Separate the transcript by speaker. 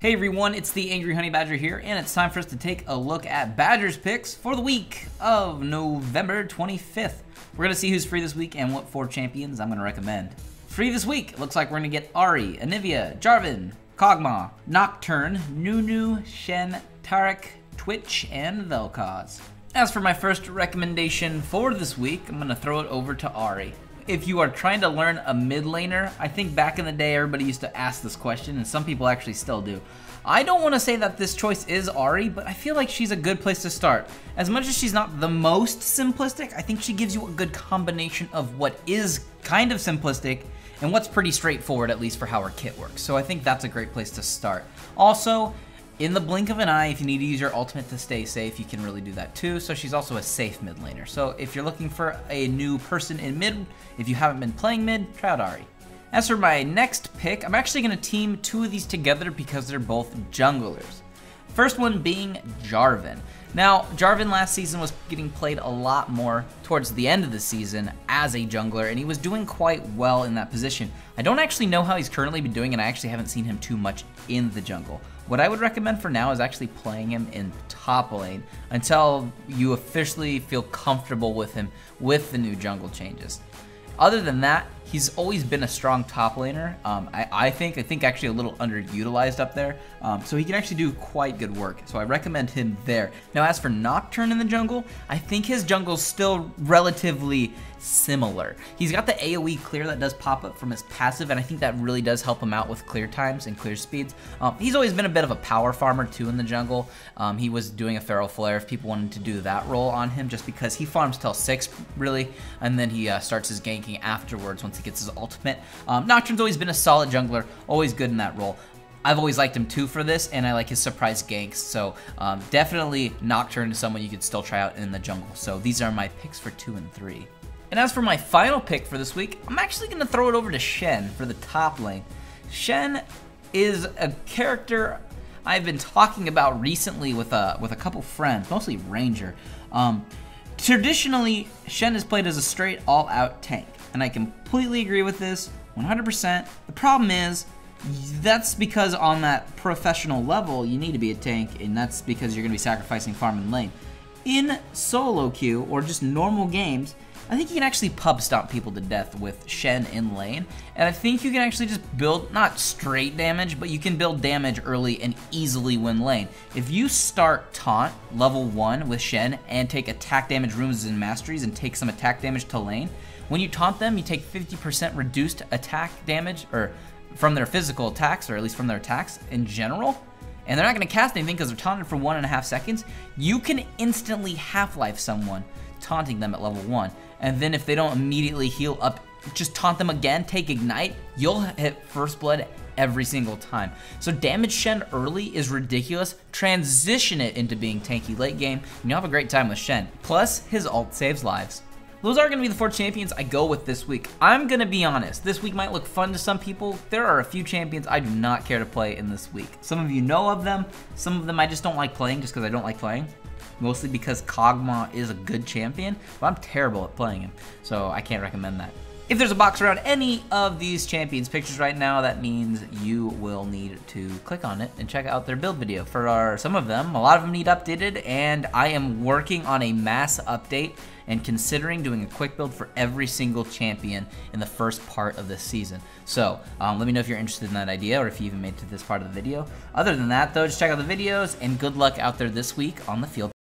Speaker 1: Hey everyone, it's the Angry Honey Badger here, and it's time for us to take a look at Badgers picks for the week of November 25th. We're going to see who's free this week and what 4 champions I'm going to recommend. Free this week, it looks like we're going to get Ahri, Anivia, Jarvan, Kog'Maw, Nocturne, Nunu, Shen, Taric, Twitch, and Vel'Koz. As for my first recommendation for this week, I'm going to throw it over to Ahri. If you are trying to learn a mid laner, I think back in the day everybody used to ask this question, and some people actually still do. I don't want to say that this choice is Ahri, but I feel like she's a good place to start. As much as she's not the most simplistic, I think she gives you a good combination of what is kind of simplistic and what's pretty straightforward, at least for how her kit works. So I think that's a great place to start. Also, in the blink of an eye, if you need to use your ultimate to stay safe, you can really do that too. So she's also a safe mid laner. So if you're looking for a new person in mid, if you haven't been playing mid, try out Ahri. As for my next pick, I'm actually going to team 2 of these together because they're both junglers. First one being Jarvan. Now, Jarvan last season was getting played a lot more towards the end of the season as a jungler, and he was doing quite well in that position. I don't actually know how he's currently been doing, and I actually haven't seen him too much in the jungle. What I would recommend for now is actually playing him in top lane until you officially feel comfortable with him with the new jungle changes. Other than that, he's always been a strong top laner. I think actually a little underutilized up there. So he can actually do quite good work. So I recommend him there. Now, as for Nocturne in the jungle, I think his jungle's still relatively similar. He's got the AoE clear that does pop up from his passive, and I think that really does help him out with clear times and clear speeds. He's always been a bit of a power farmer too in the jungle. He was doing a Feral Flare if people wanted to do that role on him, just because he farms till 6 really, and then he starts his ganking afterwards once he gets his ultimate. Nocturne's always been a solid jungler, always good in that role. I've always liked him too for this, and I like his surprise ganks, so definitely Nocturne is someone you could still try out in the jungle. So these are my picks for 2 and 3. And as for my final pick for this week, I'm actually going to throw it over to Shen for the top lane. Shen is a character I've been talking about recently with a couple friends, mostly Ranger. Traditionally, Shen is played as a straight all-out tank, and I completely agree with this 100%. The problem is, that's because on that professional level, you need to be a tank, and that's because you're going to be sacrificing farm and lane. In solo queue, or just normal games, I think you can actually pub stomp people to death with Shen in lane, and I think you can actually just build, not straight damage, but you can build damage early and easily win lane. If you start taunt level 1 with Shen and take attack damage runes and masteries and take some attack damage to lane, when you taunt them, you take 50% reduced attack damage, or from their physical attacks, or at least from their attacks in general, and they're not going to cast anything because they're taunted for 1.5 seconds, you can instantly half-life someone taunting them at level 1. And then if they don't immediately heal up, just taunt them again, take ignite, you'll hit first blood every single time. So damage Shen early is ridiculous. Transition it into being tanky late game, and you'll have a great time with Shen. Plus, his ult saves lives. Those are going to be the 4 champions I go with this week. I'm going to be honest, this week might look fun to some people. There are a few champions I do not care to play in this week. Some of you know of them, some of them I just don't like playing just because I don't like playing. Mostly because Kog'Maw is a good champion, but I'm terrible at playing him, so I can't recommend that. If there's a box around any of these champions pictures right now, that means you will need to click on it and check out their build video. For some of them, a lot of them need updated, and I am working on a mass update and considering doing a quick build for every single champion in the first part of this season. So let me know if you're interested in that idea or if you even made it to this part of the video. Other than that though, just check out the videos and good luck out there this week on the field.